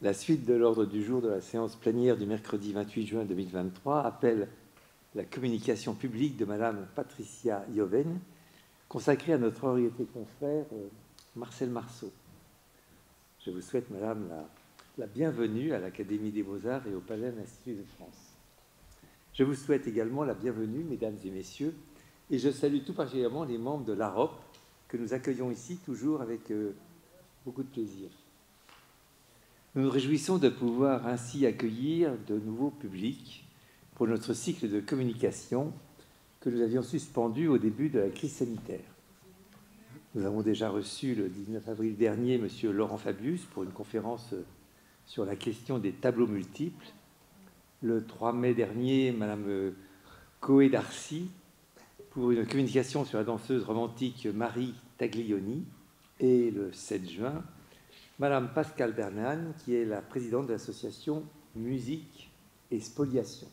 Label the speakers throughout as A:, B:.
A: La suite de l'ordre du jour de la séance plénière du mercredi 28 juin 2023 appelle la communication publique de Madame Patricia Ioven, consacrée à notre regretté confrère Marcel Marceau. Je vous souhaite, Madame, la bienvenue à l'Académie des Beaux-Arts et au Palais de l'Institut de France. Je vous souhaite également la bienvenue, Mesdames et Messieurs, et je salue tout particulièrement les membres de l'AROP que nous accueillons ici toujours avec beaucoup de plaisir. Nous nous réjouissons de pouvoir ainsi accueillir de nouveaux publics pour notre cycle de communication que nous avions suspendu au début de la crise sanitaire. Nous avons déjà reçu le 19 avril dernier M. Laurent Fabius pour une conférence sur la question des tableaux multiples. Le 3 mai dernier, Mme Coé Darcy pour une communication sur la danseuse romantique Marie Taglioni. Et le 7 juin, Madame Pascale Bernane, qui est la présidente de l'association Musique et Spoliation.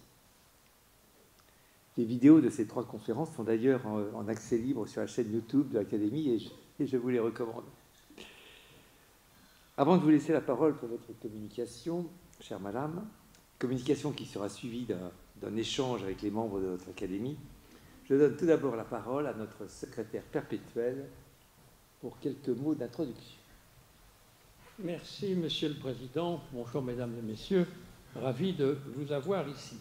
A: Les vidéos de ces 3 conférences sont d'ailleurs en accès libre sur la chaîne YouTube de l'Académie et je vous les recommande. Avant de vous laisser la parole pour votre communication, chère Madame, communication qui sera suivie d'un échange avec les membres de notre Académie, je donne tout d'abord la parole à notre secrétaire perpétuel pour quelques mots d'introduction.
B: Merci, Monsieur le Président. Bonjour, Mesdames et Messieurs. Ravi de vous avoir ici.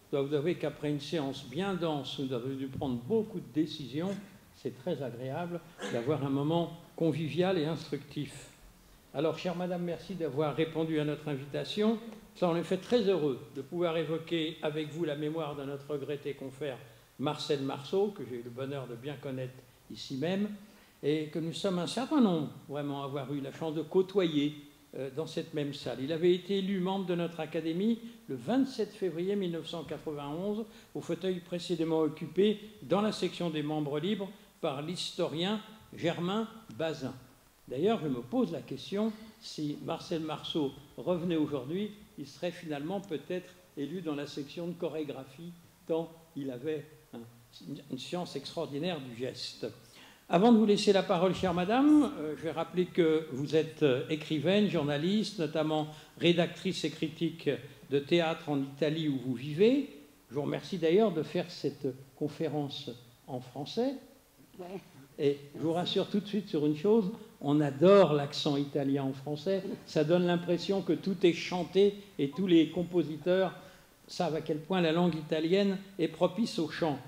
B: Je dois vous avouer qu'après une séance bien dense, nous avons dû prendre beaucoup de décisions. C'est très agréable d'avoir un moment convivial et instructif. Alors, chère Madame, merci d'avoir répondu à notre invitation. Ça en est fait très heureux de pouvoir évoquer avec vous la mémoire de notre regretté confrère Marcel Marceau, que j'ai eu le bonheur de bien connaître ici même, et que nous sommes un certain nombre vraiment à avoir eu la chance de côtoyer dans cette même salle. Il avait été élu membre de notre Académie le 27 février 1991, au fauteuil précédemment occupé dans la section des membres libres par l'historien Germain Bazin. D'ailleurs, je me pose la question, si Marcel Marceau revenait aujourd'hui, il serait finalement peut-être élu dans la section de chorégraphie, tant il avait une science extraordinaire du geste. Avant de vous laisser la parole, chère Madame, je vais rappeler que vous êtes écrivaine, journaliste, notamment rédactrice et critique de théâtre en Italie où vous vivez. Je vous remercie d'ailleurs de faire cette conférence en français. Ouais. Et je vous rassure tout de suite sur une chose, on adore l'accent italien en français. Ça donne l'impression que tout est chanté et tous les compositeurs savent à quel point la langue italienne est propice au chant.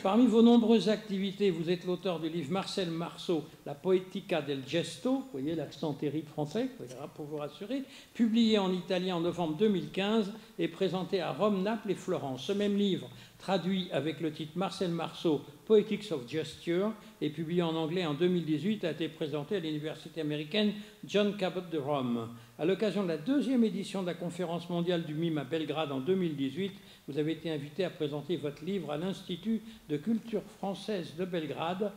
B: Parmi vos nombreuses activités, vous êtes l'auteur du livre Marcel Marceau, La Poetica del Gesto, vous voyez l'accent terrible français, pour vous rassurer, publié en italien en novembre 2015 et présenté à Rome, Naples et Florence. Ce même livre, traduit avec le titre Marcel Marceau, Poetics of Gesture, et publié en anglais en 2018, a été présenté à l'université américaine John Cabot de Rome. À l'occasion de la 2e édition de la conférence mondiale du mime à Belgrade en 2018, vous avez été invité à présenter votre livre à l'Institut de culture française de Belgrade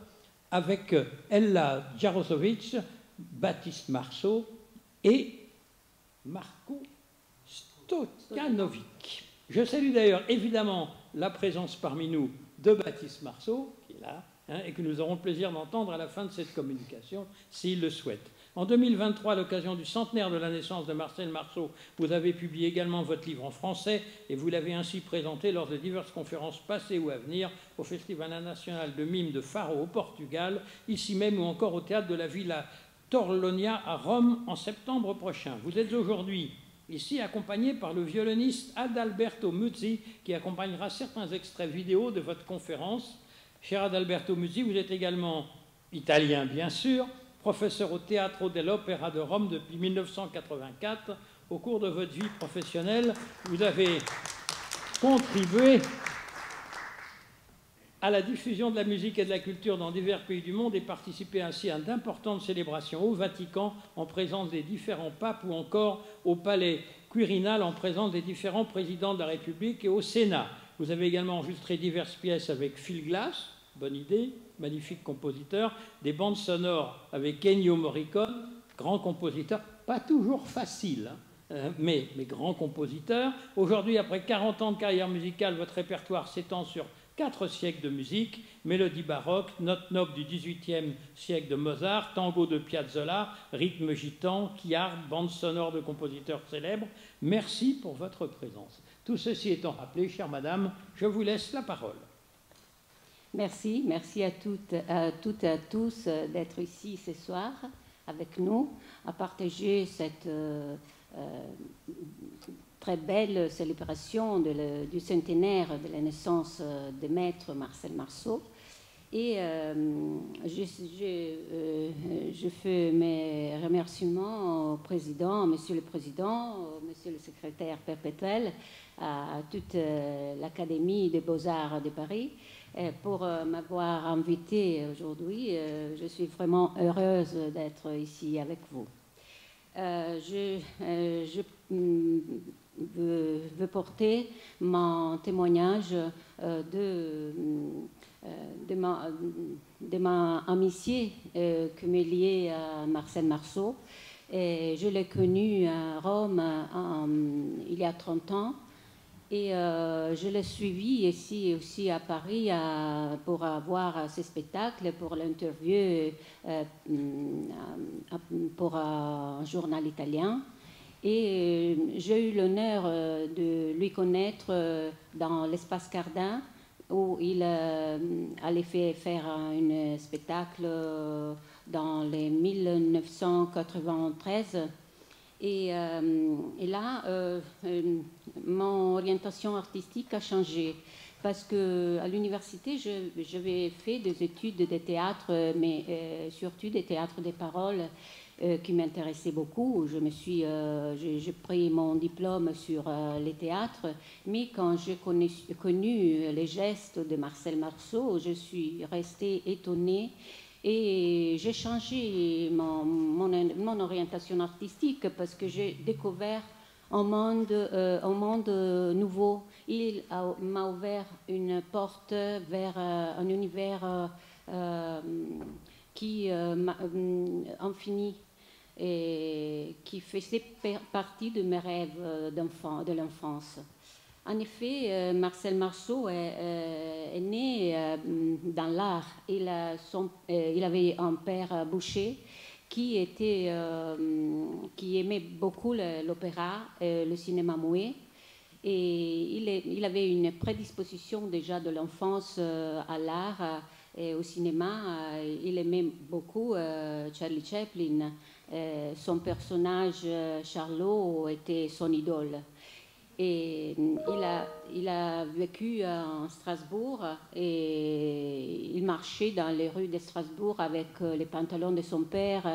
B: avec Ella Jarosovic, Baptiste Marceau et Marko Stojanovic. Je salue d'ailleurs évidemment la présence parmi nous de Baptiste Marceau, qui est là, et que nous aurons le plaisir d'entendre à la fin de cette communication, s'il le souhaite. En 2023, à l'occasion du centenaire de la naissance de Marcel Marceau, vous avez publié également votre livre en français et vous l'avez ainsi présenté lors de diverses conférences passées ou à venir au Festival national de mime de Faro au Portugal, ici même ou encore au théâtre de la Villa Torlonia à Rome en septembre prochain. Vous êtes aujourd'hui ici accompagné par le violoniste Adalberto Muzzi qui accompagnera certains extraits vidéo de votre conférence. Cher Adalberto Muzzi, vous êtes également italien bien sûr, professeur au Teatro dell'Opera de Rome depuis 1984. Au cours de votre vie professionnelle, vous avez contribué à la diffusion de la musique et de la culture dans divers pays du monde et participé ainsi à d'importantes célébrations au Vatican en présence des différents papes ou encore au Palais Quirinal en présence des différents présidents de la République et au Sénat. Vous avez également enregistré diverses pièces avec Phil Glass, bonne idée, magnifique compositeur, des bandes sonores avec Ennio Morricone, grand compositeur, pas toujours facile, mais grand compositeur. Aujourd'hui, après 40 ans de carrière musicale, votre répertoire s'étend sur 4 siècles de musique, mélodie baroque, notes nobles du XVIIIe siècle de Mozart, tango de Piazzolla, rythme gitan, quillard, bande sonore de compositeurs célèbres. Merci pour votre présence. Tout ceci étant rappelé, chère madame, je vous laisse la parole.
C: Merci, merci à toutes et à tous d'être ici ce soir avec nous, à partager cette très belle célébration du centenaire de la naissance de maître Marcel Marceau. Et je fais mes remerciements au président, monsieur le président, monsieur le secrétaire perpétuel, à toute l'Académie des Beaux-Arts de Paris pour m'avoir invitée aujourd'hui. Je suis vraiment heureuse d'être ici avec vous. Je veux porter mon témoignage de ma amitié qui me liait à Marcel Marceau. Et je l'ai connu à Rome il y a 30 ans. Et je l'ai suivi ici aussi à Paris pour voir ce spectacle, pour l'interview pour un journal italien. Et j'ai eu l'honneur de lui connaître dans l'espace Cardin, où il allait faire un spectacle dans les 1993. Et là, mon orientation artistique a changé parce qu'à l'université, j'avais fait des études de théâtre, mais surtout des théâtres des paroles qui m'intéressaient beaucoup. J'ai pris mon diplôme sur les théâtres, mais quand j'ai connu les gestes de Marcel Marceau, je suis restée étonnée. Et j'ai changé mon orientation artistique parce que j'ai découvert un monde nouveau. Il m'a ouvert une porte vers un univers qui infini et qui faisait partie de mes rêves de l'enfance. En effet, Marcel Marceau est né dans l'art. Il avait un père boucher qui aimait beaucoup l'opéra, le cinéma muet. Et il avait une prédisposition déjà de l'enfance à l'art et au cinéma. Il aimait beaucoup Charlie Chaplin. Son personnage, Charlot, était son idole. Et il a vécu à Strasbourg et il marchait dans les rues de Strasbourg avec les pantalons de son père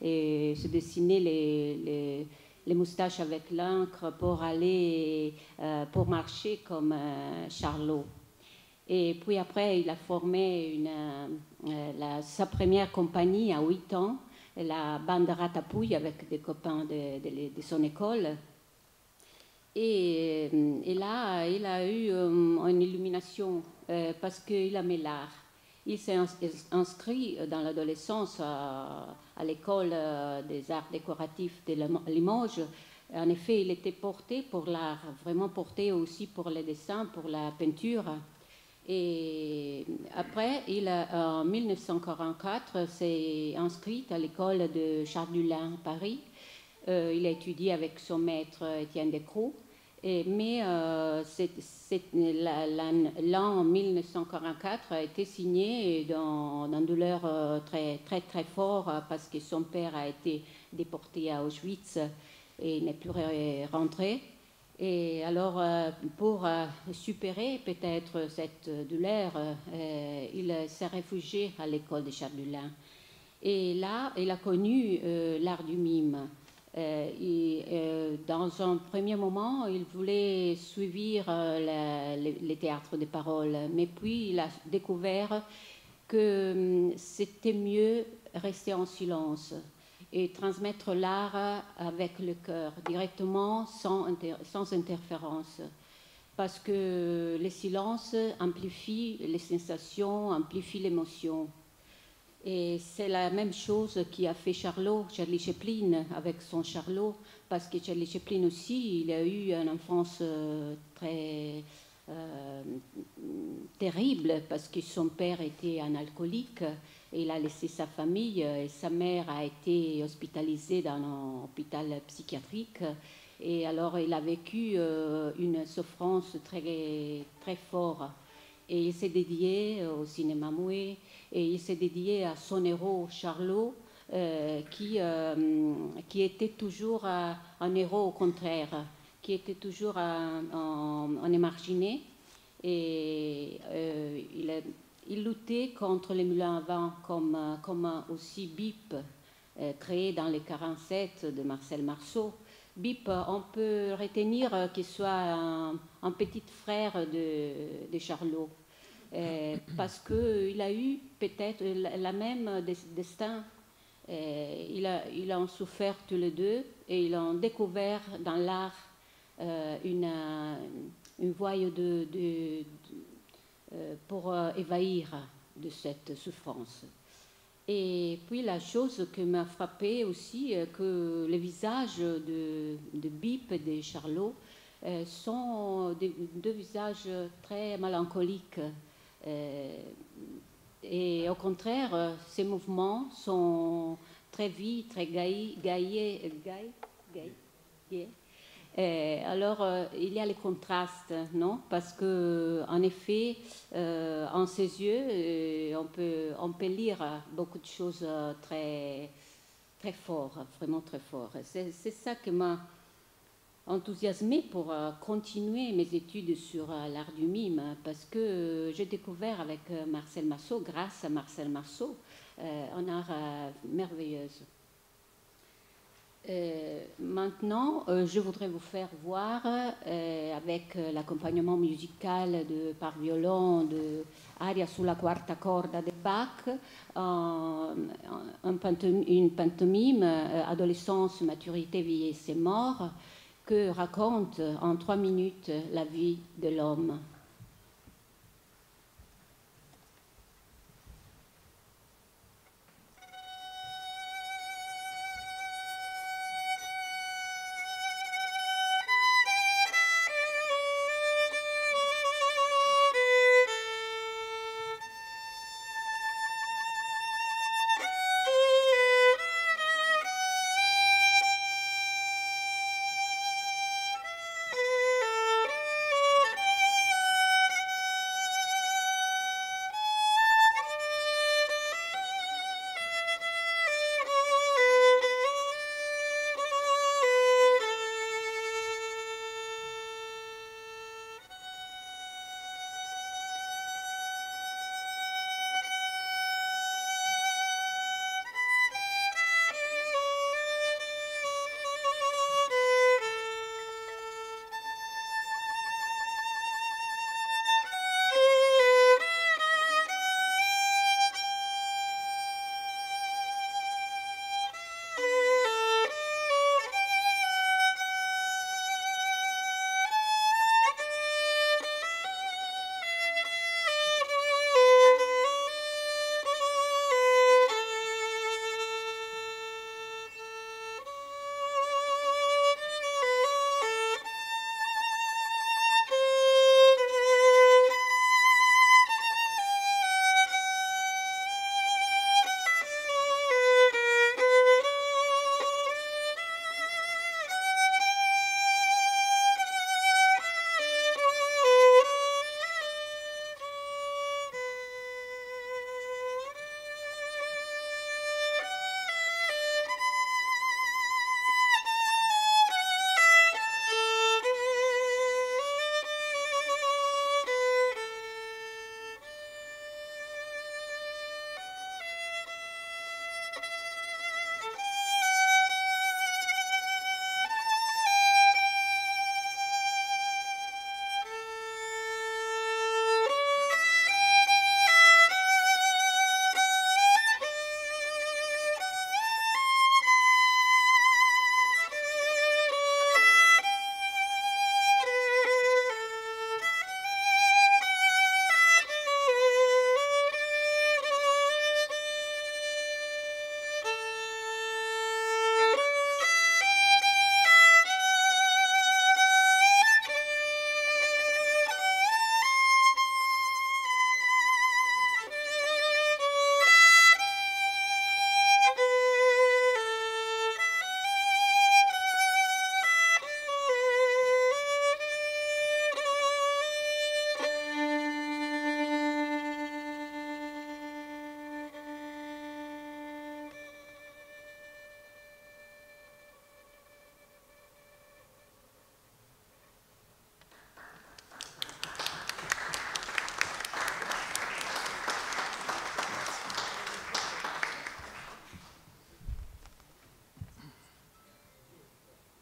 C: et se dessinait les moustaches avec l'encre pour marcher comme Charlot. Et puis après, il a formé sa première compagnie à 8 ans, la bande Ratapouille, avec des copains de son école. Et là, il a eu une illumination parce qu'il aimait l'art. Il s'est inscrit dans l'adolescence à l'école des arts décoratifs de Limoges. En effet, il était porté pour l'art, vraiment porté aussi pour les dessins, pour la peinture. Et après, en 1944, s'est inscrit à l'école de Charles Dulin à Paris. Il a étudié avec son maître Étienne Descroux. Mais l'an 1944 a été signé dans une douleur très, très, très forte parce que son père a été déporté à Auschwitz et n'est plus rentré. Et alors, pour supérer peut-être cette douleur, il s'est réfugié à l'école de Charles Dulin. Et là, il a connu l'art du mime. Dans un premier moment, il voulait suivre les théâtres de parole, mais puis il a découvert que c'était mieux rester en silence et transmettre l'art avec le cœur, directement, sans interférence. Parce que le silence amplifie les sensations, amplifie l'émotion. Et c'est la même chose qui a fait Charlie Chaplin, avec son Charlot, parce que Charlie Chaplin aussi, il a eu une enfance très terrible parce que son père était un alcoolique. Il a laissé sa famille et sa mère a été hospitalisée dans un hôpital psychiatrique. Et alors, il a vécu une souffrance très, très forte. Et il s'est dédié au cinéma muet et il s'est dédié à son héros, Charlot, qui était toujours un héros au contraire, qui était toujours un émarginé. Et il luttait contre les moulins à vent comme aussi BIP, créé dans les 47 de Marcel Marceau. BIP, on peut retenir qu'il soit un petit frère de Charlot, parce qu'il a eu peut-être la même destin. Ils ont souffert tous les deux et ils ont découvert dans l'art une voie pour évahir de cette souffrance. Et puis la chose qui m'a frappée aussi, que les visages de Bip et de Charlot sont deux visages très mélancoliques. Et au contraire, ces mouvements sont très vifs, très gaillés. Alors, il y a les contrastes, non? Parce que, en effet, en ses yeux, on peut lire beaucoup de choses très, très fortes, vraiment très fortes. C'est ça qui m'a enthousiasmée pour continuer mes études sur l'art du mime, parce que j'ai découvert avec Marcel Marceau, grâce à Marcel Marceau, un art merveilleux. Maintenant, je voudrais vous faire voir, avec l'accompagnement musical par violon de Aria sulla quarta corda de Bach, une pantomime, Adolescence, maturité, vieillesse et mort, que raconte en 3 minutes la vie de l'homme.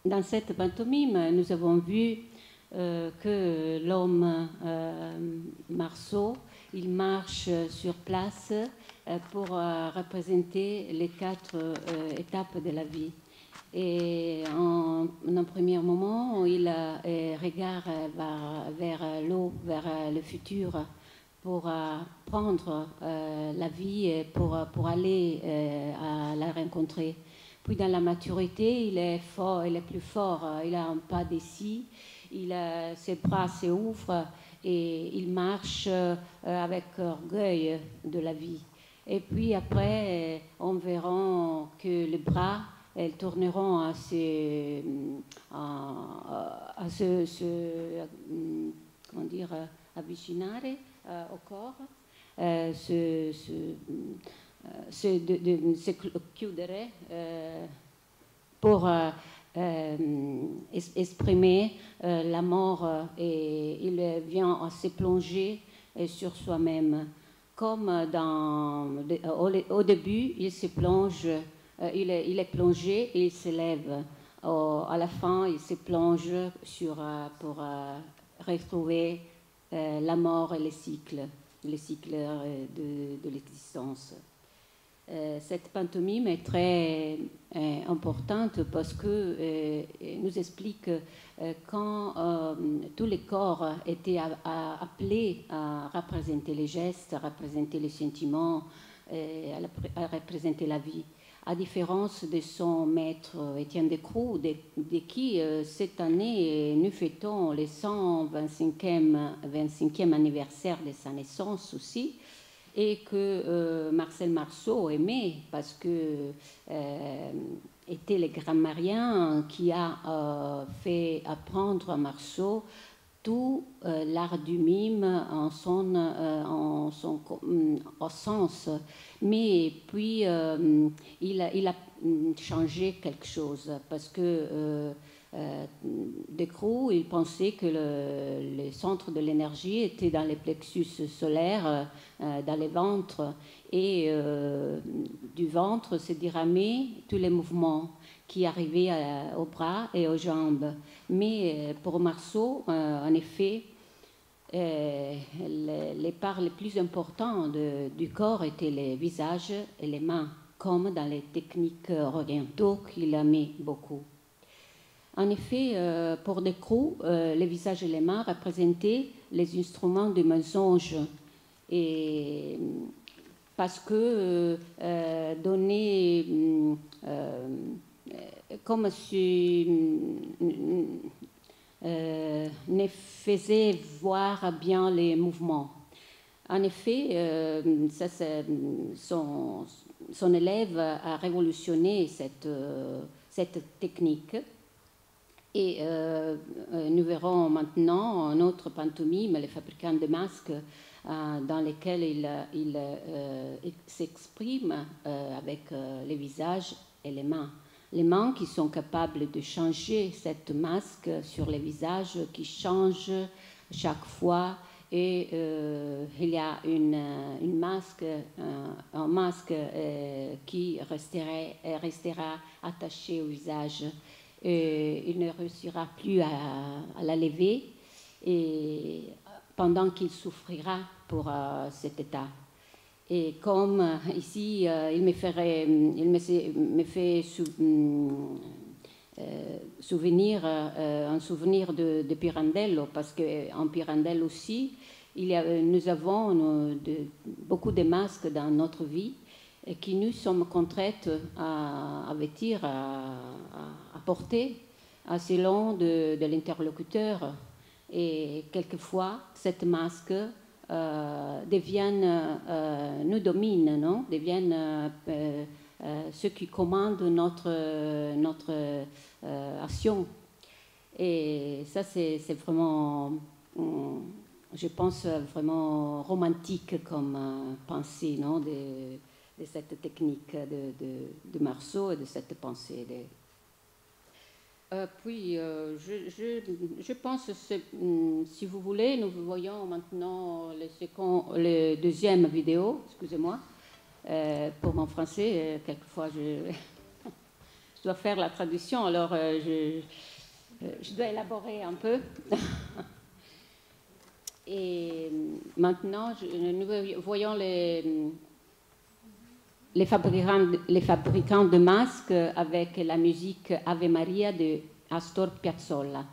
C: dans cette pantomime, nous avons vu que l'homme Marceau, il marche sur place pour représenter les 4 étapes de la vie. Et en un premier moment, il regarde vers l'eau, vers le futur, pour prendre la vie et pour aller à la rencontrer. Puis dans la maturité, il est fort, il est plus fort, il a un pas d'ici, ses bras s'ouvrent et il marche avec orgueil de la vie. Et puis après, on verra que les bras elles tourneront à comment dire, avvicinare au corps, se chiudere pour exprimer la mort, et il vient à se plonger sur soi-même. Comme au début, il se plonge. Il est plongé et il se lève. À la fin, il se plonge pour retrouver la mort et les cycles de l'existence. Cette pantomime est très importante parce que nous explique quand tous les corps étaient appelés à représenter les gestes, à représenter les sentiments, à représenter la vie. À différence de son maître Étienne Decroux, de qui cette année nous fêtons le 125e anniversaire de sa naissance aussi, et que Marcel Marceau aimait parce que était le grand Marien qui a fait apprendre à Marceau tout l'art du mime en son sens, mais puis il a changé quelque chose parce que Decroux, il pensait que le centre de l'énergie était dans les plexus solaires, dans les ventres, et du ventre se déramaient tous les mouvements qui arrivaient aux bras et aux jambes. Mais pour Marceau, en effet, les parts les plus importantes du corps étaient les visages et les mains, comme dans les techniques orientaux qu'il aimait beaucoup. En effet, pour Decroux, les visages et les mains représentaient les instruments du mensonge, et parce que donner comme si ne faisait voir bien les mouvements. En effet, son élève a révolutionné cette technique. Et nous verrons maintenant un autre pantomime, les fabricants de masques, dans lesquels il s'exprime avec les visages et les mains. Les mains qui sont capables de changer cette masque sur les visages, qui changent chaque fois. Et il y a un masque qui restera attaché au visage. Il ne réussira plus à la lever, et pendant qu'il souffrira pour cet état. Et comme ici, il me fait un souvenir de Pirandello, parce qu'en Pirandello aussi, nous avons beaucoup de masques dans notre vie, et qui nous sommes contraintes à vêtir, à porter, selon de l'interlocuteur. Et quelquefois, cette masque nous domine, non? Deviennent ceux qui commandent notre action. Et ça, c'est vraiment, je pense, vraiment romantique comme pensée, non? De cette technique de Marceau et de cette pensée. Puis, je pense, si vous voulez, nous voyons maintenant le deuxième vidéo, excusez-moi, pour mon français, quelquefois dois faire la traduction, alors je dois élaborer un peu. Et maintenant, nous voyons les fabricants de masques avec la musique Ave Maria de Astor Piazzolla.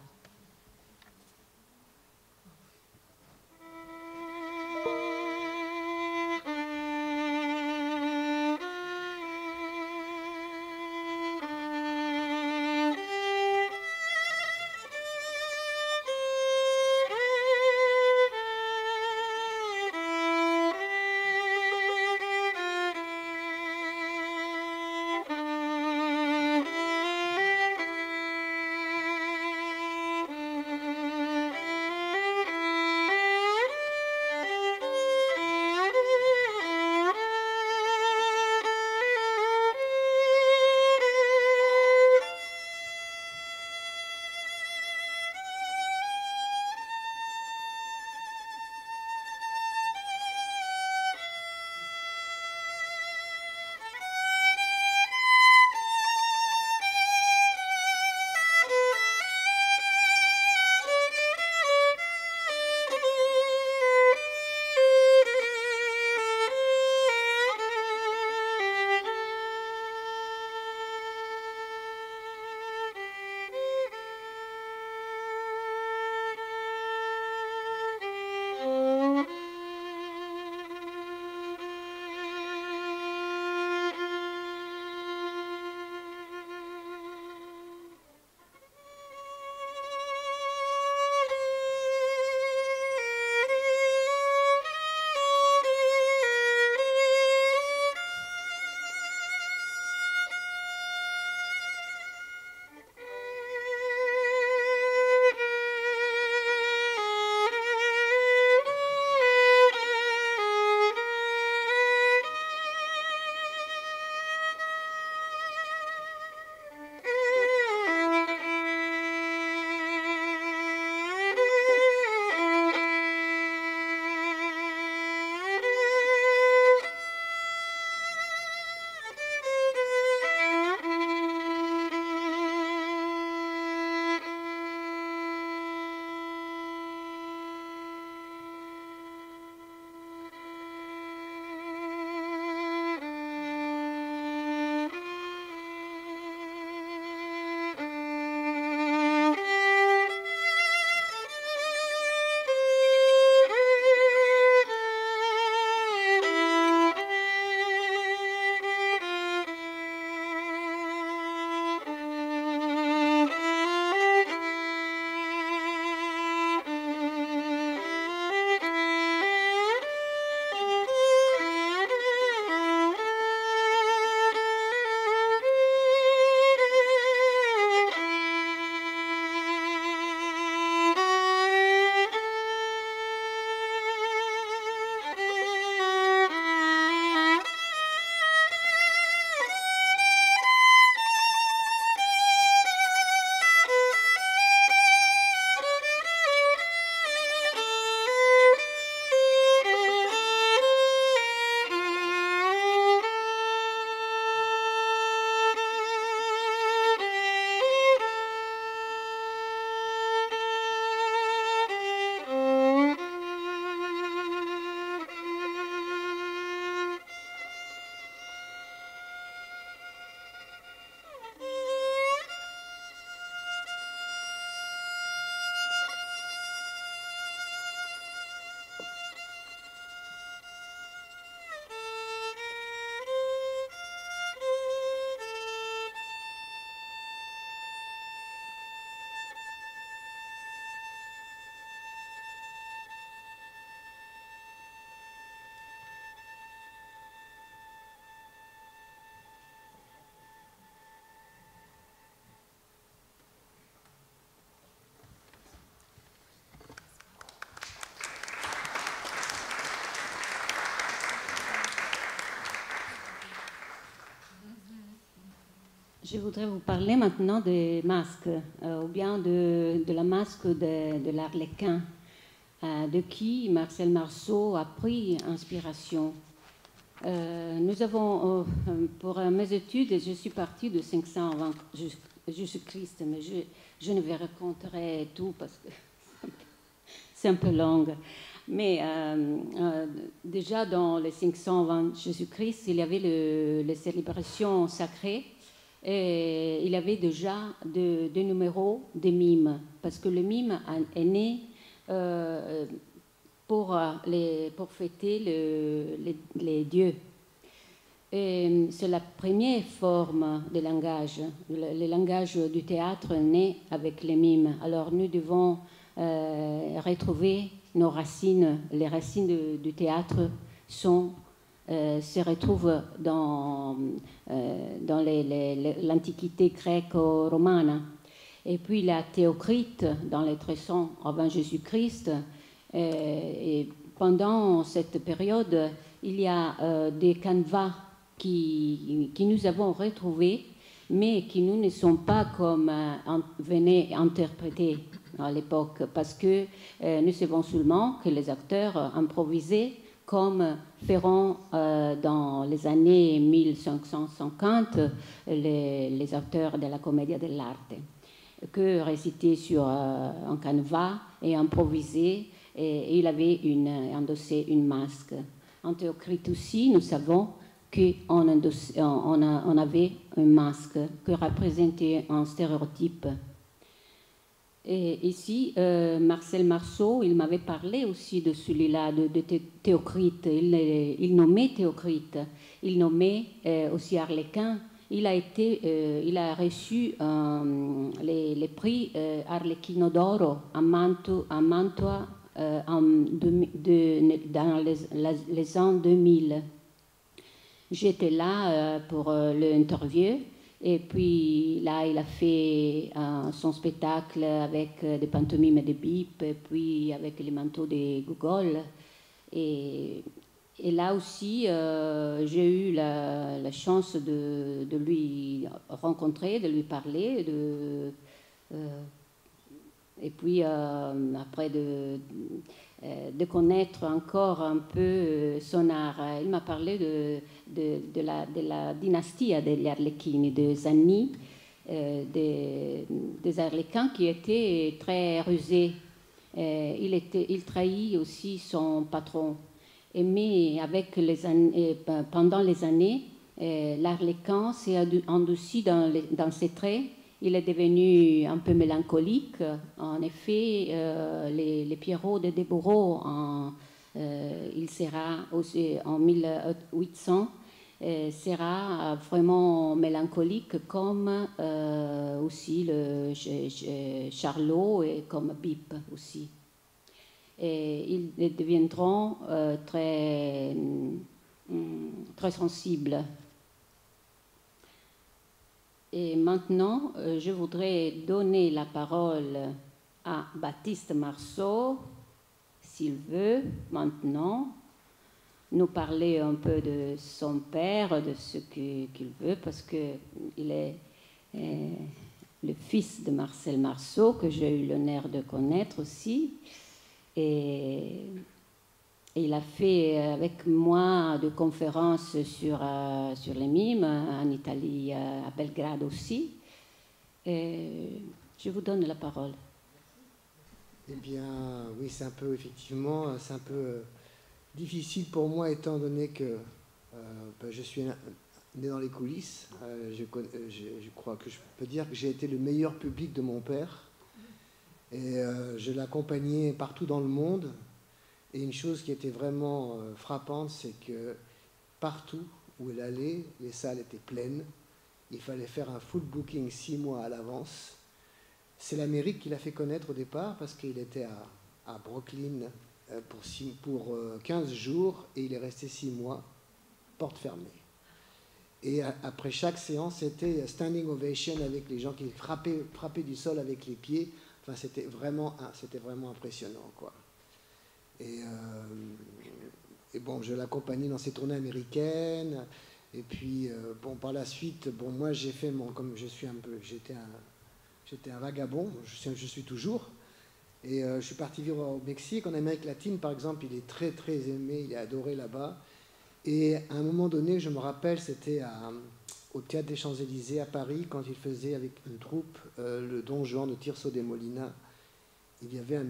C: Je voudrais vous parler maintenant des masques, ou bien de la masque de l'Arlequin, de qui Marcel Marceau a pris inspiration. Nous avons, pour mes études, je suis partie de 500 avant Jésus-Christ, mais je ne vais raconter tout parce que c'est un peu long. Mais déjà dans les 500 avant Jésus-Christ, il y avait les célébrations sacrées et il y avait déjà des numéros de mimes, parce que le mime est né pour fêter les dieux. C'est la première forme de langage. Le langage du théâtre naît avec les mimes. Alors nous devons retrouver nos racines. Les racines du théâtre se retrouvent dans l'Antiquité grecque-romane. Et puis la Théocrite, dans les 300 avant Jésus-Christ. Et pendant cette période, il y a des canevas qui nous avons retrouvés, mais qui nous ne sont pas comme venaient interpréter à l'époque, parce que nous savons seulement que les acteurs improvisaient comme feront dans les années 1550 les acteurs de la Commedia dell'arte, que réciter sur un canevas et improviser, et il avait endossé une masque. En Théocrite aussi, nous savons qu'on avait un masque qui représentait un stéréotype. Et ici, Marcel Marceau, il m'avait parlé aussi de celui-là, de Théocrite. Il nommait Théocrite, il nommait aussi Arlequin. Il a reçu les prix Arlecchino d'Oro à Mantua dans les ans 2000. J'étais là pour l'interview, et puis là il a fait son spectacle avec des pantomimes et des bips, et puis avec les manteaux de Gogol. Et là aussi j'ai eu la chance de lui rencontrer, de lui parler, et puis après de connaître encore un peu son art. Il m'a parlé de la dynastie degli Arlecchini, des Anni, des Arlequins qui étaient très rusés. Il trahit aussi son patron. Mais pendant les années, l'Arlequin s'est endurci dans ses traits. Il est devenu un peu mélancolique. En effet, les Pierrot de Desboureaux, il sera aussi en 1800, sera vraiment mélancolique comme aussi le Charlot et comme Bip aussi. Et ils deviendront très sensibles. Et maintenant, je voudrais donner la parole à Baptiste Marceau, s'il veut, maintenant, nous parler un peu de son père, de ce qu'il veut, parce qu'il est le fils de Marcel Marceau, que j'ai eu l'honneur de connaître aussi. Et il a fait avec moi des conférences sur les mimes en Italie, à Belgrade aussi. Et je vous donne la parole.
D: Eh bien, oui, c'est un peu difficile pour moi, étant donné que je suis né dans les coulisses. Je crois que je peux dire que j'ai été le meilleur public de mon père. Et je l'accompagnais partout dans le monde. Et une chose qui était vraiment frappante, c'est que partout où il allait, les salles étaient pleines. Il fallait faire un full booking 6 mois à l'avance. C'est l'Amérique qui l'a fait connaître au départ, parce qu'il était à Brooklyn pour 15 jours, et il est resté 6 mois, porte fermée. Et après chaque séance, c'était standing ovation avec les gens qui frappaient du sol avec les pieds. Enfin, c'était vraiment impressionnant, quoi. Et bon, je l'accompagnais dans ses tournées américaines. Et puis, bon, par la suite, bon, moi, j'ai fait comme je suis un peu, j'étais un vagabond, je suis toujours. Et je suis parti vivre au Mexique. En Amérique latine, par exemple, il est très, très aimé, il est adoré là-bas. Et à un moment donné, je me rappelle, c'était au Théâtre des Champs-Élysées à Paris, quand il faisait avec une troupe le Don Juan de Tirso de Molina. Il y avait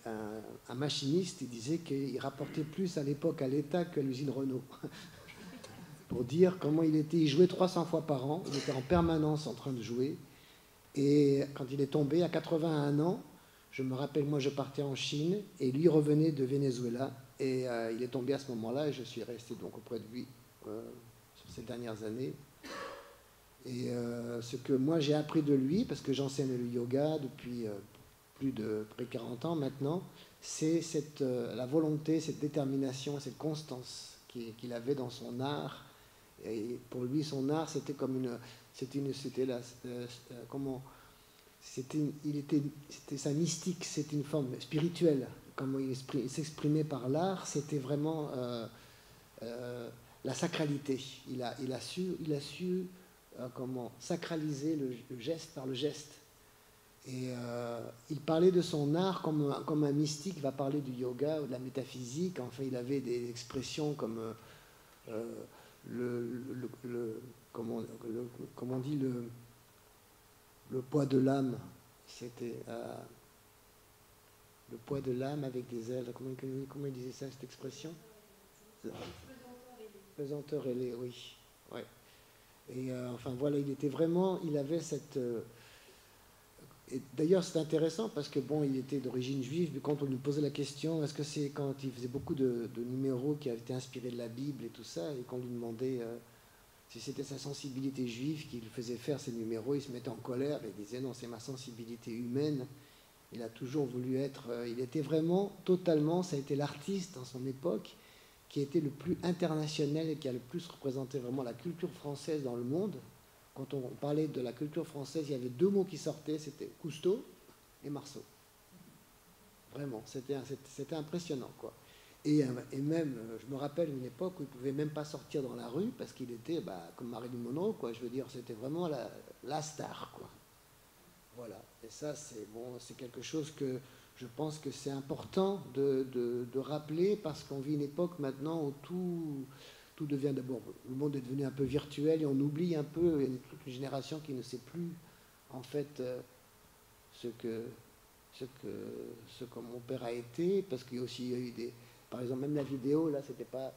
D: un machiniste, il disait qu'il rapportait plus à l'époque à l'État que l'usine Renault. Pour dire comment il jouait 300 fois par an, il était en permanence en train de jouer. Et quand il est tombé à 81 ans, je me rappelle, moi je partais en Chine et lui revenait de Venezuela. Et il est tombé à ce moment-là et je suis resté donc auprès de lui sur ces dernières années. Et ce que moi j'ai appris de lui, parce que j'enseigne le yoga depuis plus de près de 40 ans maintenant, c'est la volonté, cette détermination, cette constance qu'il avait dans son art. Et pour lui, son art, c'était comme c'était sa mystique, c'était une forme spirituelle. Comment il s'exprimait par l'art, c'était vraiment la sacralité. Il a su comment sacraliser le geste par le geste. Et il parlait de son art comme un mystique va parler du yoga ou de la métaphysique. Enfin, il avait des expressions comme comment on dit le poids de l'âme. C'était le poids de l'âme avec des ailes. Comment il disait ça, cette expression? Pesanteur ailé, oui. Ouais. Et enfin voilà, il avait cette. Et d'ailleurs, c'est intéressant parce que bon, il était d'origine juive, mais quand on lui posait la question, est-ce que c'est quand il faisait beaucoup de numéros qui avaient été inspirés de la Bible et tout ça, et qu'on lui demandait si c'était sa sensibilité juive qui lui faisait faire ces numéros, il se mettait en colère et il disait non, c'est ma sensibilité humaine. Il a toujours voulu être. Il était vraiment totalement. Ça a été l'artiste dans son époque qui a été le plus international et qui a le plus représenté vraiment la culture française dans le monde. Quand on parlait de la culture française, il y avait deux mots qui sortaient, c'était Cousteau et Marceau. Vraiment, c'était impressionnant, quoi. Et même, je me rappelle une époque où il ne pouvait même pas sortir dans la rue parce qu'il était comme Marilyn Monroe, quoi. Je veux dire, c'était vraiment la star, quoi. Voilà. Et ça, c'est quelque chose que je pense que c'est important de rappeler parce qu'on vit une époque maintenant où tout devient d'abord, le monde est devenu un peu virtuel et on oublie un peu, il y a toute une génération qui ne sait plus en fait ce que mon père a été, parce qu'il y a aussi eu par exemple même la vidéo, là c'était pas,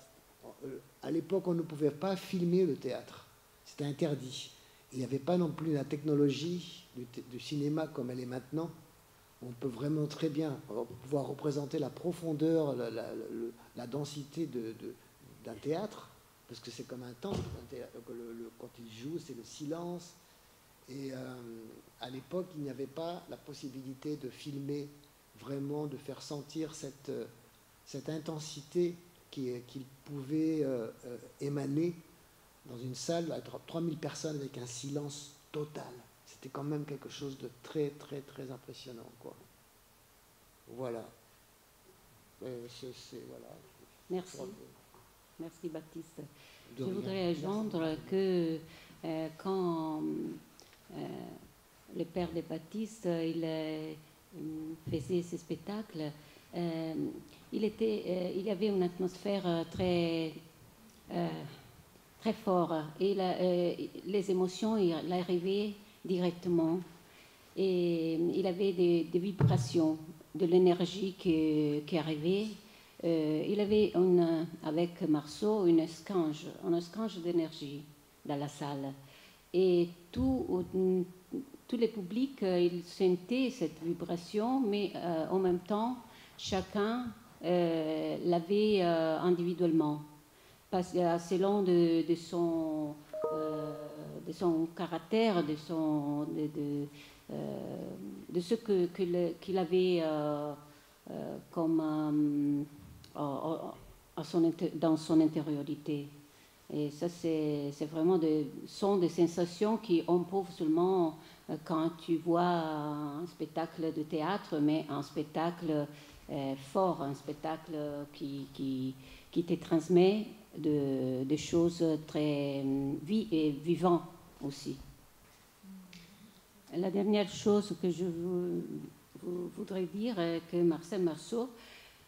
D: à l'époque on ne pouvait pas filmer le théâtre, c'était interdit. Il n'y avait pas non plus la technologie du cinéma comme elle est maintenant. On peut vraiment très bien pouvoir représenter la profondeur, la densité d'un théâtre, parce que c'est comme un temple. Quand il joue, c'est le silence. Et à l'époque, il n'y avait pas la possibilité de filmer vraiment, de faire sentir cette intensité qu'il pouvait émaner dans une salle à 3000 personnes avec un silence total. C'était quand même quelque chose de très, très, très impressionnant, quoi. Voilà. Voilà.
C: Merci. Merci, Baptiste. Je voudrais ajouter que quand le père de Baptiste il faisait ses spectacles, il y avait une atmosphère très fort et les émotions il arrivaient directement et il avait des vibrations, de l'énergie qui arrivait. Il avait avec Marceau un escange d'énergie dans la salle et tout le public il sentait cette vibration, mais en même temps chacun l'avait individuellement. Selon de son caractère, de ce qu'il avait comme dans son intériorité. Et ça, c'est vraiment sont des sensations qu'on peut seulement quand tu vois un spectacle de théâtre, mais un spectacle fort, un spectacle qui te transmet des choses très vivantes aussi. La dernière chose que je voudrais dire est que Marcel Marceau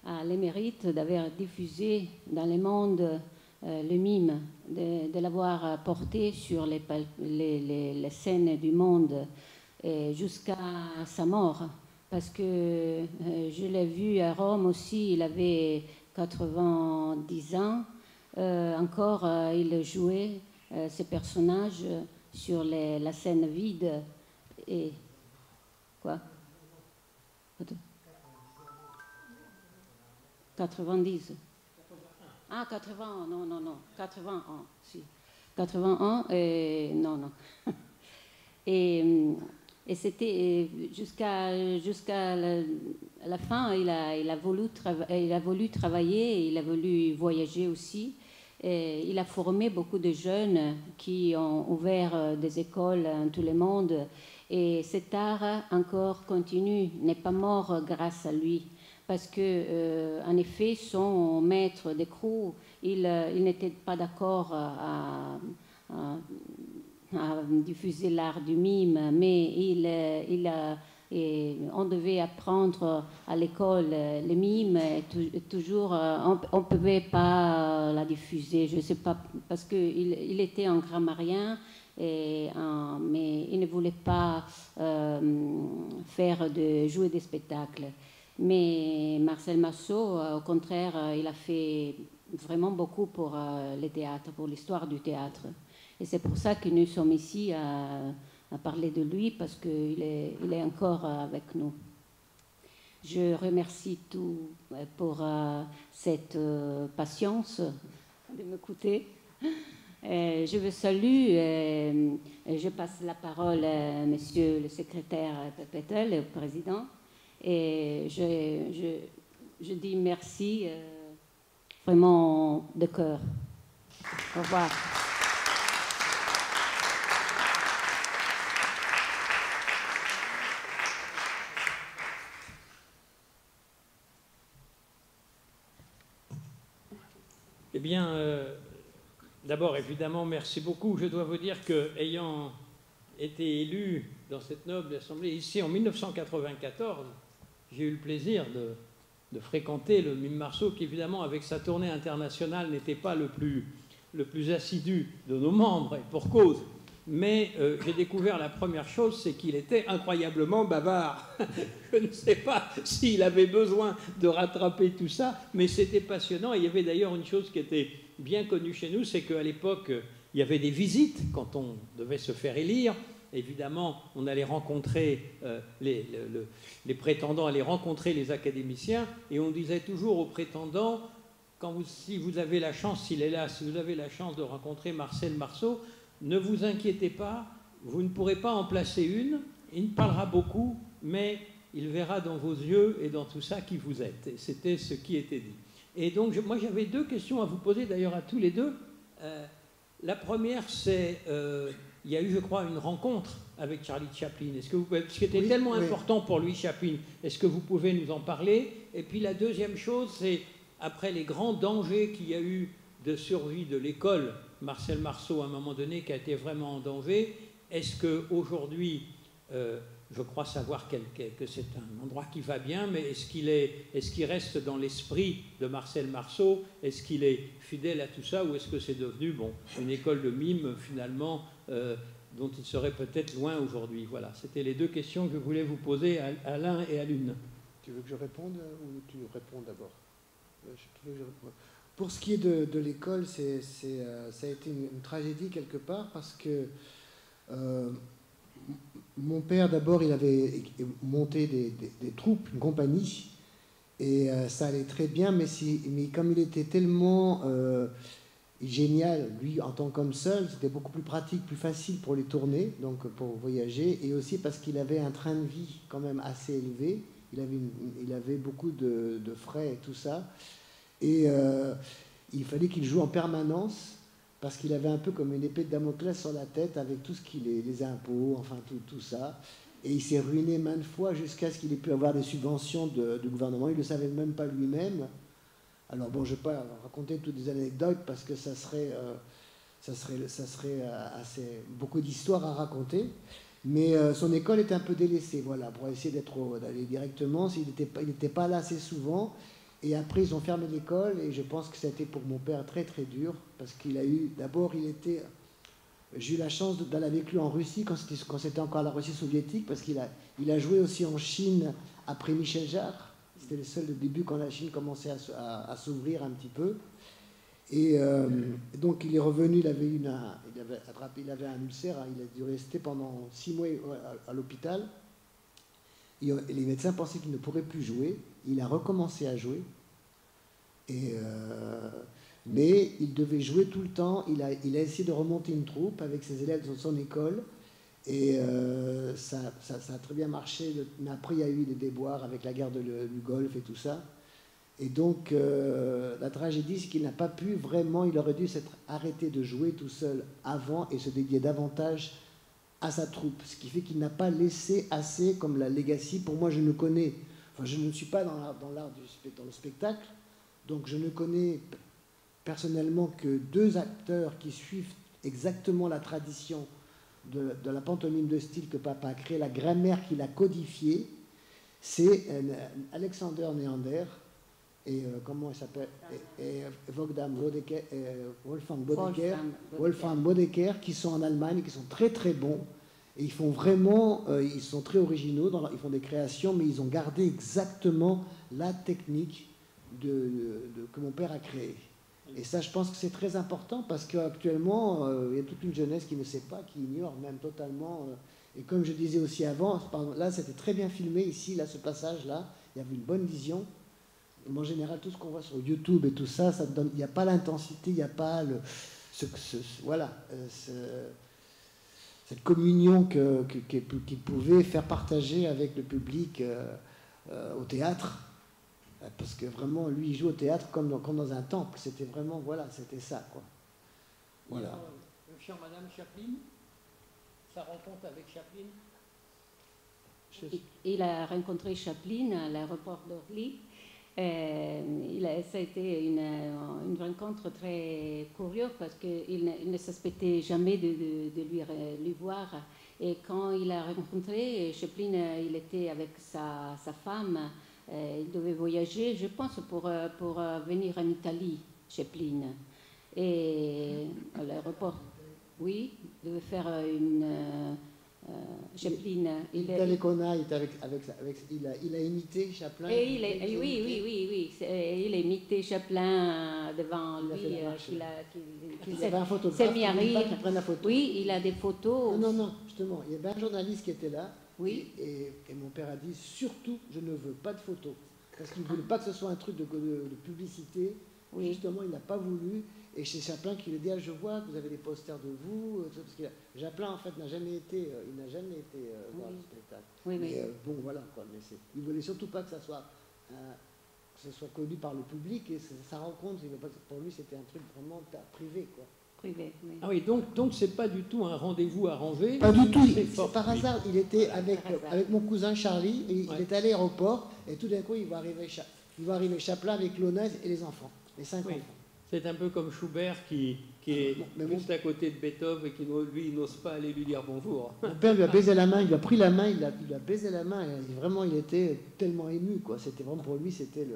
C: a le mérite d'avoir diffusé dans le monde le mime, de l'avoir porté sur les scènes du monde jusqu'à sa mort. Parce que je l'ai vu à Rome aussi, il avait 90 ans. Encore, il jouait ce personnage sur la scène vide. Et quoi? 90. Ah, 80, non, 80 ans, si. 80 ans, non. Et c'était jusqu'à la fin, il a voulu travailler, il a voulu voyager aussi. Et il a formé beaucoup de jeunes qui ont ouvert des écoles dans tout le monde. Et cet art encore continue, n'est pas mort grâce à lui. Parce que, en effet, son maître d'écrou, il n'était pas d'accord à diffuser l'art du mime, mais on devait apprendre à l'école le mime, et toujours, on ne pouvait pas la diffuser, je ne sais pas, parce qu'il était un grammairien, mais il ne voulait pas jouer des spectacles. Mais Marcel Marceau, au contraire, il a fait vraiment beaucoup pour le théâtre, pour l'histoire du théâtre. Et c'est pour ça que nous sommes ici à parler de lui, parce qu'il est encore avec nous. Je remercie tous pour cette patience de m'écouter. Je vous salue. Je passe la parole à monsieur le secrétaire Pepetel, le président. Et je dis merci vraiment de cœur. Au revoir.
B: Eh bien, d'abord, évidemment, merci beaucoup. Je dois vous dire que, ayant été élu dans cette noble assemblée ici en 1994, j'ai eu le plaisir de fréquenter le Mime Marceau, qui évidemment, avec sa tournée internationale, n'était pas le plus assidu de nos membres, et pour cause. Mais j'ai découvert la première chose, c'est qu'il était incroyablement bavard. Je ne sais pas s'il avait besoin de rattraper tout ça, mais c'était passionnant. Et il y avait d'ailleurs une chose qui était bien connue chez nous, c'est qu'à l'époque, il y avait des visites quand on devait se faire élire. Évidemment, on allait rencontrer les prétendants, allaient rencontrer les académiciens, et on disait toujours aux prétendants, si vous avez la chance, s'il est là, si vous avez la chance de rencontrer Marcel Marceau, ne vous inquiétez pas, vous ne pourrez pas en placer une, il parlera beaucoup, mais il verra dans vos yeux et dans tout ça qui vous êtes. Et c'était ce qui était dit. Et donc, moi, j'avais deux questions à vous poser, d'ailleurs, à tous les deux. La première, c'est, il y a eu, je crois, une rencontre avec Charlie Chaplin. Est-ce que vous pouvez, ce qui était tellement important pour lui, Chaplin, est-ce que vous pouvez nous en parler? Et puis la deuxième chose, c'est, après les grands dangers qu'il y a eu de survie de l'école, Marcel Marceau, à un moment donné, qui a été vraiment en danger, est-ce qu'aujourd'hui, je crois savoir que c'est un endroit qui va bien, mais est-ce qu'il reste dans l'esprit de Marcel Marceau? Est-ce qu'il est fidèle à tout ça, ou est-ce que c'est devenu une école de mime, finalement, dont il serait peut-être loin aujourd'hui? Voilà, c'était les deux questions que je voulais vous poser à l'un et à l'une.
D: Tu veux que je réponde ou tu réponds d'abord? Pour ce qui est de l'école, ça a été une tragédie quelque part, parce que mon père, d'abord, il avait monté des troupes, une compagnie, et ça allait très bien, mais comme il était tellement génial, lui, en tant qu'homme seul, c'était beaucoup plus pratique, plus facile pour les tourner, donc pour voyager, et aussi parce qu'il avait un train de vie quand même assez élevé, il avait beaucoup de frais et tout ça, et il fallait qu'il joue en permanence, parce qu'il avait un peu comme une épée de Damoclès sur la tête avec tout ce qu'il est, les impôts, enfin tout ça. Et il s'est ruiné maintes fois jusqu'à ce qu'il ait pu avoir des subventions du gouvernement. Il ne le savait même pas lui-même. Alors bon, je ne vais pas raconter toutes des anecdotes parce que ça serait assez beaucoup d'histoires à raconter. Mais son école était un peu délaissée, voilà, pour essayer d'aller directement. Il n'était pas là assez souvent. Et après, ils ont fermé l'école, et je pense que ça a été pour mon père très très dur, parce qu'il a eu, d'abord, j'ai eu la chance d'aller avec lui en Russie, quand c'était encore la Russie soviétique, parce qu'il a joué aussi en Chine après Michel Jarre. C'était le seul début quand la Chine commençait à s'ouvrir un petit peu. Et donc il est revenu, il avait un ulcère, hein, il a dû rester pendant 6 mois à l'hôpital. Et les médecins pensaient qu'il ne pourrait plus jouer. Il a recommencé à jouer. Mais il devait jouer tout le temps. Il a essayé de remonter une troupe avec ses élèves de son école. Et ça a très bien marché. Mais après, il y a eu des déboires avec la guerre du Golfe et tout ça. Et donc, la tragédie, c'est qu'il n'a pas pu vraiment, il aurait dû s'être arrêté de jouer tout seul avant et se dédier davantage à sa troupe. Ce qui fait qu'il n'a pas laissé assez comme la legacy. Pour moi, je ne connais, enfin, je ne suis pas dans le spectacle, donc je ne connais personnellement que 2 acteurs qui suivent exactement la tradition de la pantomime de style que papa a créée, la grammaire qu'il a codifiée. C'est Alexander Neander, et comment il s'appelle, et Wolfgang Bodecker, qui sont en Allemagne, qui sont très très bons, et ils font vraiment, ils sont très originaux, ils font des créations, mais ils ont gardé exactement la technique que mon père a créée. Et ça, je pense que c'est très important, parce qu'actuellement, il y a toute une jeunesse qui ne sait pas, qui ignore même totalement. Et comme je disais aussi avant, là, c'était très bien filmé ici, là, ce passage-là, il y avait une bonne vision. En général, tout ce qu'on voit sur YouTube et tout ça, ça donne, il n'y a pas l'intensité, il n'y a pas cette communion qu'il pouvait faire partager avec le public au théâtre. Parce que vraiment, lui, il joue au théâtre comme dans un temple. C'était vraiment, voilà, c'était ça, quoi. Voilà.
B: Chère Madame Chaplin, sa rencontre avec Chaplin.
C: Il a rencontré Chaplin à l'aéroport d'Orly. Ça a été une rencontre très curieuse parce qu'il ne suspectait jamais de lui voir. Et quand il a rencontré Chaplin, il était avec sa femme. Il devait voyager, je pense, pour venir en Italie, Chaplin. Et à l'aéroport, oui, il devait faire une... Chaplin.
D: Il a imité Chaplin.
C: Oui. Il a imité Chaplin devant lui.
D: Il y avait un photographe qui prenne la photo.
C: Oui, il a des photos.
D: Non, justement, il y avait un journaliste qui était là.
C: Oui.
D: Et mon père a dit, surtout, je ne veux pas de photos. Parce qu'il ne voulait pas que ce soit un truc de publicité. Oui. Justement, il n'a pas voulu. Et c'est Chaplin qui lui dit, je vois que vous avez des posters de vous. Parce que Chaplin, en fait, n'a jamais été voir le spectacle.
C: Oui.
D: Mais bon, voilà, quoi. Mais il ne voulait surtout pas que ça soit connu par le public. Et sa rencontre, pour lui, c'était un truc vraiment privé, quoi.
C: Privé, oui.
B: Ah oui, donc c'est pas du tout un rendez-vous arrangé.
D: Pas du tout. C'est par hasard. Il était avec mon cousin Charlie. Et il est à l'aéroport. Et tout d'un coup, il va arriver Chaplin avec Lonnez et les enfants. Les 5 enfants.
B: C'est un peu comme Schubert qui est juste à côté de Beethoven et qui, lui, n'ose pas aller lui dire bonjour.
D: Mon père lui a baisé la main, il lui a pris la main, il a baisé la main, et vraiment, il était tellement ému, quoi. C'était vraiment, pour lui, c'était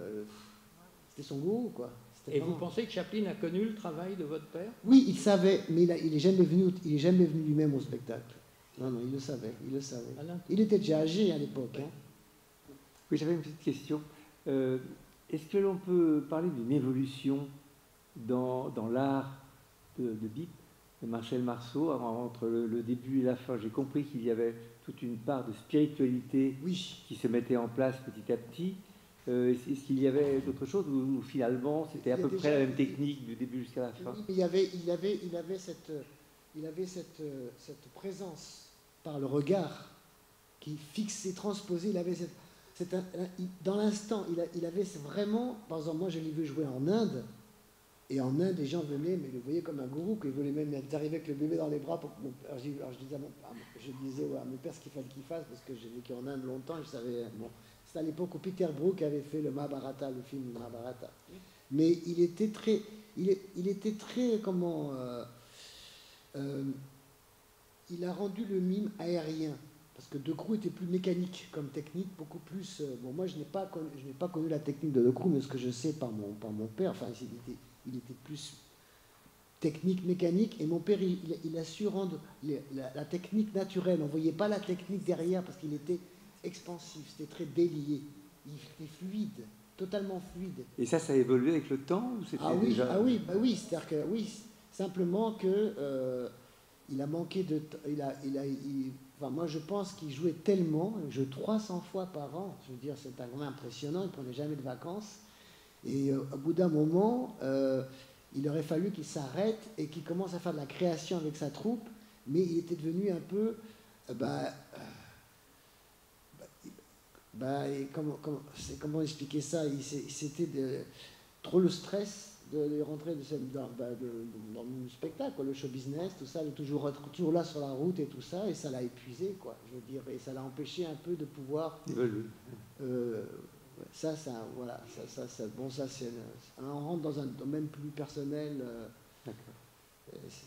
D: son gourou, quoi.
B: Et vous pensez que Chaplin a connu le travail de votre père?
D: Oui, il savait, mais il n'est jamais venu lui-même au spectacle. Non, il le savait. Il était déjà âgé à l'époque. Hein.
A: Oui, j'avais une petite question. Est-ce que l'on peut parler d'une évolution dans l'art de Bip, de Marcel Marceau, entre le début et la fin? J'ai compris qu'il y avait toute une part de spiritualité qui se mettait en place petit à petit. Est-ce qu'il y avait d'autres choses ou finalement c'était à peu près la même technique du début jusqu'à la fin?
D: Il avait cette présence par le regard qui fixait, transposait. Il avait dans l'instant, il avait vraiment, par exemple, moi je l'ai vu jouer en Inde. Et en Inde, les gens venaient, mais ils le voyaient comme un gourou, qu'ils voulaient même arriver avec le bébé dans les bras. Alors je disais à mon père ce qu'il fallait qu'il fasse, parce que j'ai vécu en Inde longtemps, et je savais... Bon, c'était à l'époque où Peter Brook avait fait le Mahabharata, le film Mahabharata. Mais il était très... il a rendu le mime aérien. parce que Decroux était plus mécanique comme technique, beaucoup plus. Bon, moi, je n'ai pas connu la technique de Decroux, mais ce que je sais par mon père, enfin, il était plus technique, mécanique, et mon père, il a su rendre la technique naturelle. On ne voyait pas la technique derrière parce qu'il était expansif, c'était très délié, il était fluide, totalement fluide.
A: Et ça a évolué avec le temps ou c'était déjà...
D: Ah oui, bah oui, c'est-à-dire que oui, simplement que il a manqué de, enfin, moi je pense qu'il jouait tellement, il jouait 300 fois par an, je veux dire, c'est quand même impressionnant, il ne prenait jamais de vacances, et au bout d'un moment, il aurait fallu qu'il s'arrête et qu'il commence à faire de la création avec sa troupe, mais il était devenu un peu, comment expliquer ça, c'était trop le stress de rentrer dans le spectacle, quoi, le show business, tout ça, de toujours être toujours là sur la route et tout ça, et ça l'a épuisé, quoi, je veux dire, et ça l'a empêché un peu de pouvoir
A: évoluer.
D: Voilà, bon, ça c'est, on rentre dans un domaine plus personnel.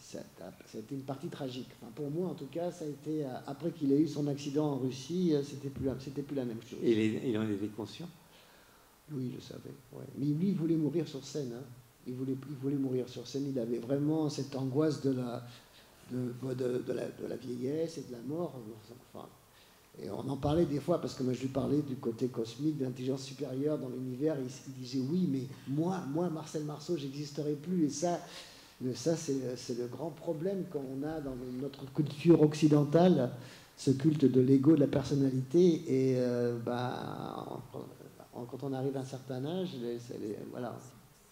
D: Ça a été une partie tragique. Enfin, pour moi, en tout cas, ça a été après qu'il ait eu son accident en Russie, c'était plus la même chose.
A: Et il en était conscient?
D: Oui, il le savait. Ouais. Mais lui, il voulait mourir sur scène. Hein. Il voulait mourir sur scène. Il avait vraiment cette angoisse de la vieillesse et de la mort. Enfin, et on en parlait des fois, parce que moi je lui parlais du côté cosmique, de l'intelligence supérieure dans l'univers. Il disait oui, mais moi Marcel Marceau, j'existerai plus. Et ça c'est le grand problème qu'on a dans notre culture occidentale, ce culte de l'ego, de la personnalité. Et quand on arrive à un certain âge, voilà,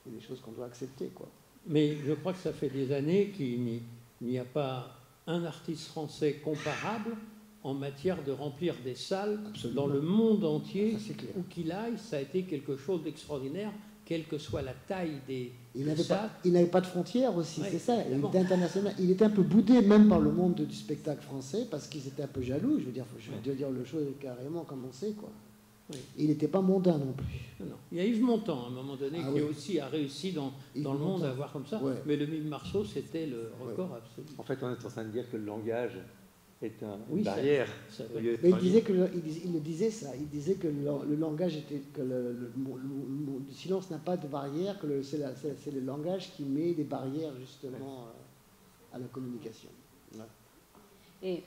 D: c'est des choses qu'on doit accepter, quoi.
B: Mais je crois que ça fait des années qu'il n'y a pas un artiste français comparable en matière de remplir des salles. Absolument. Dans le monde entier, où qu'il aille, ça a été quelque chose d'extraordinaire, quelle que soit la taille des salles.
D: Il n'avait pas de frontières aussi, ouais, c'est ça. Il était international. Il était un peu boudé même par le monde du spectacle français parce qu'ils étaient un peu jaloux. Je veux dire le chose carrément comme on sait, quoi. Oui. Il n'était pas mondain non plus.
B: Non. Il y a Yves Montand, à un moment donné, qui aussi a réussi dans le monde à avoir comme ça. Ouais. Mais le mime Marceau, c'était le record absolu.
A: En fait, on est en train de dire que le langage est une barrière.
D: Mais il disait il disait ça. Il disait que le langage était, que le silence n'a pas de barrière, que c'est le langage qui met des barrières justement à la communication. Ouais.
C: Et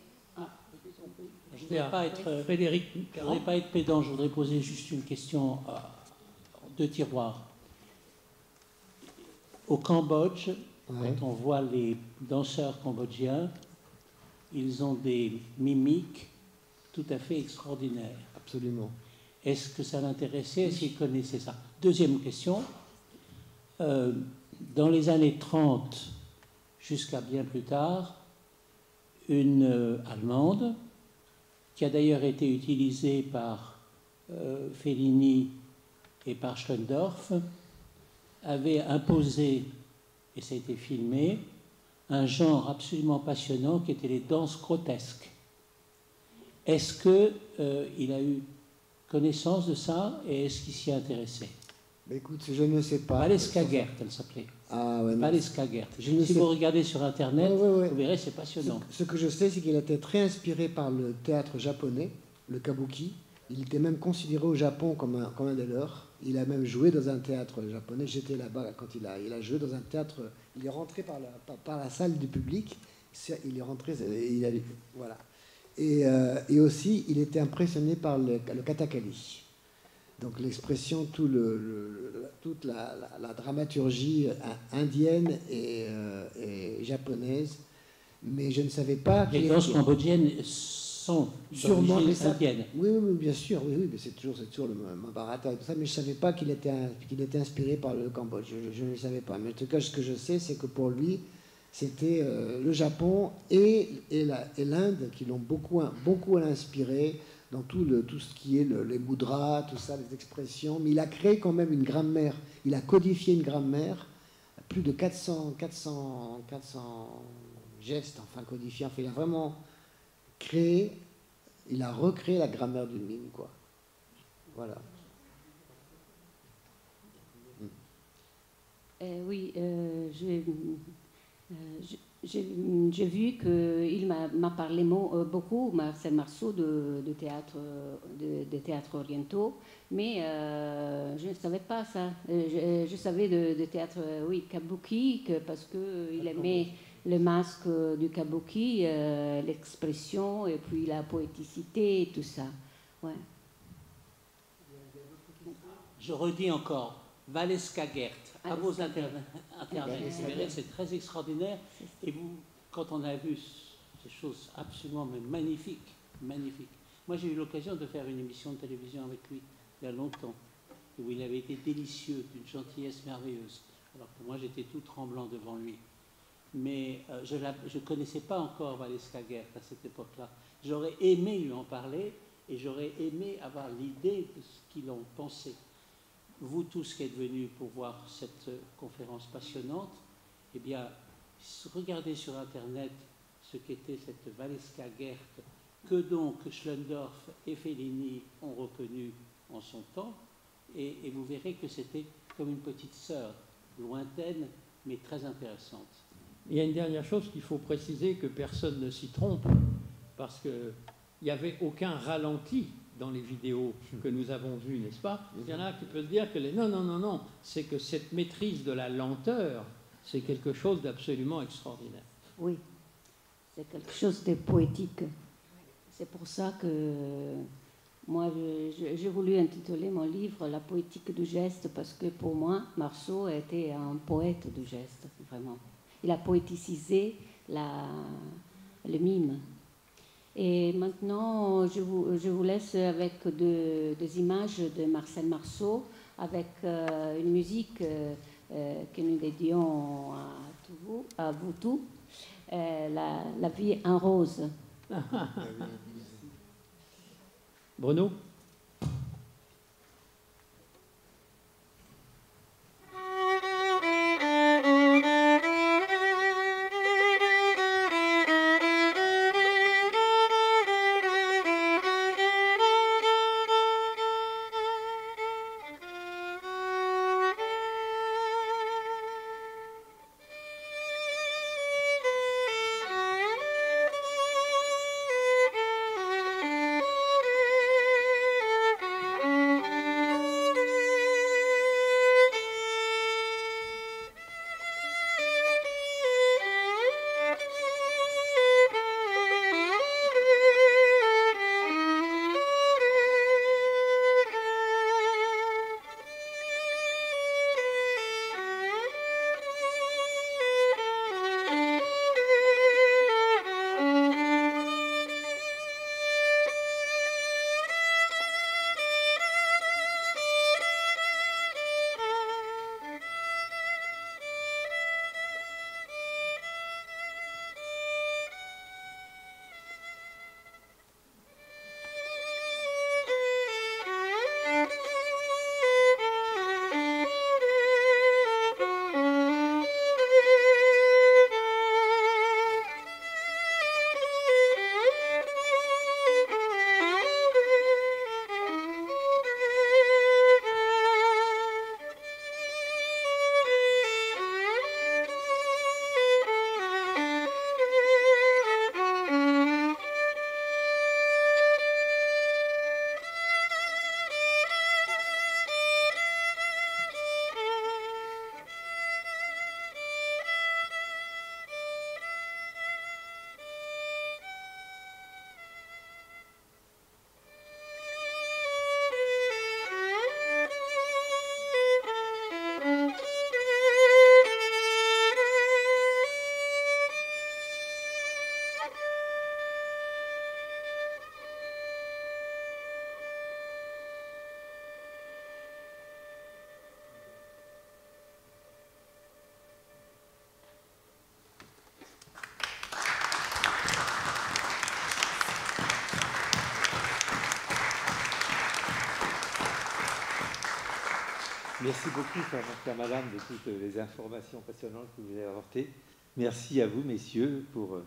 E: je ne voudrais pas être pédant, je voudrais poser juste une question de tiroir. Au Cambodge, quand on voit les danseurs cambodgiens, ils ont des mimiques tout à fait extraordinaires.
D: Absolument.
E: Est-ce que ça l'intéressait? Est-ce qu'il connaissait ça? Deuxième question. Dans les années 30 jusqu'à bien plus tard, une Allemande, qui a d'ailleurs été utilisée par Fellini et par Schoendorf, avait imposé, et ça a été filmé, un genre absolument passionnant qui était les danses grotesques. Est-ce qu'il a eu connaissance de ça et est-ce qu'il s'y intéressait?
D: Mais écoute, je ne sais pas.
E: Valeska Gert, elle s'appelait.
D: Ah ouais.
E: Valeska Gert. Si vous regardez sur Internet, vous verrez, c'est passionnant.
D: Ce que je sais, c'est qu'il a été très inspiré par le théâtre japonais, le kabuki. Il était même considéré au Japon comme un des leurs. Il a même joué dans un théâtre japonais. J'étais là-bas quand il a joué dans un théâtre. Il est rentré par la salle du public. Il est rentré. Voilà. Et aussi, il était impressionné par le katakali. Donc l'expression, toute la dramaturgie indienne et japonaise. Mais je ne savais pas.
E: Les danses cambodgiennes sont
D: sûrement
E: indiennes.
D: Oui, bien sûr. Oui, mais c'est toujours le Mahabharata et tout ça. Mais je ne savais pas qu'il était inspiré par le Cambodge. Je ne le savais pas. Mais en tout cas, ce que je sais, c'est que pour lui, c'était le Japon et l'Inde qui l'ont beaucoup inspiré dans tout ce qui est les mudras, tout ça, les expressions. Mais il a créé quand même une grammaire. Il a codifié une grammaire, plus de 400 gestes, enfin codifiés. Enfin, il a vraiment il a recréé la grammaire du mime, quoi. Voilà.
C: Oui, j'ai vu qu'il m'a parlé beaucoup, Marcel Marceau, de théâtre orientaux, mais je ne savais pas ça. Je savais de théâtre, oui, kabuki, parce qu'il aimait le masque du kabuki, l'expression, et puis la poéticité et tout ça. Ouais.
E: Je redis encore, Valeska Gert, à vos internets, vous verrez, c'est très extraordinaire. Et vous, quand on a vu ces choses absolument magnifiques, magnifiques. Moi, j'ai eu l'occasion de faire une émission de télévision avec lui il y a longtemps, où il avait été délicieux, d'une gentillesse merveilleuse. Alors que moi, j'étais tout tremblant devant lui. Mais je ne connaissais pas encore Valeska Gert à cette époque-là. J'aurais aimé lui en parler et j'aurais aimé avoir l'idée de ce qu'il en pensait. Vous tous qui êtes venus pour voir cette conférence passionnante, eh bien, regardez sur Internet ce qu'était cette Valeska Gert, que donc Schlendorf et Fellini ont reconnu en son temps, et vous verrez que c'était comme une petite sœur, lointaine, mais très intéressante.
B: Il y a une dernière chose qu'il faut préciser, que personne ne s'y trompe, parce qu'il n'y avait aucun ralenti dans les vidéos que nous avons vues, n'est-ce pas? Il y en a qui peuvent dire que non, c'est que cette maîtrise de la lenteur, c'est quelque chose d'absolument extraordinaire.
C: Oui, c'est quelque chose de poétique. C'est pour ça que moi, j'ai voulu intituler mon livre « La poétique du geste » parce que pour moi, Marceau était un poète du geste, vraiment. Il a poéticisé le mime. Et maintenant, je vous laisse avec des images de Marcel Marceau, avec une musique que nous dédions à vous tous, la vie en rose.
B: Bruno?
A: Merci beaucoup, chère madame, de toutes les informations passionnantes que vous avez apportées. Merci à vous, messieurs, pour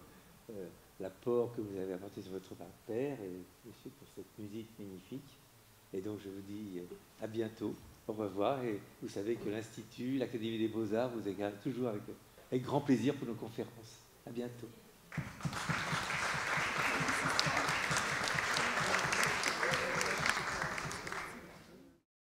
A: l'apport que vous avez apporté sur votre père et monsieur pour cette musique magnifique. Et donc, je vous dis à bientôt, au revoir. Et vous savez que l'Institut, l'Académie des Beaux-Arts vous accueille toujours avec grand plaisir pour nos conférences. À bientôt.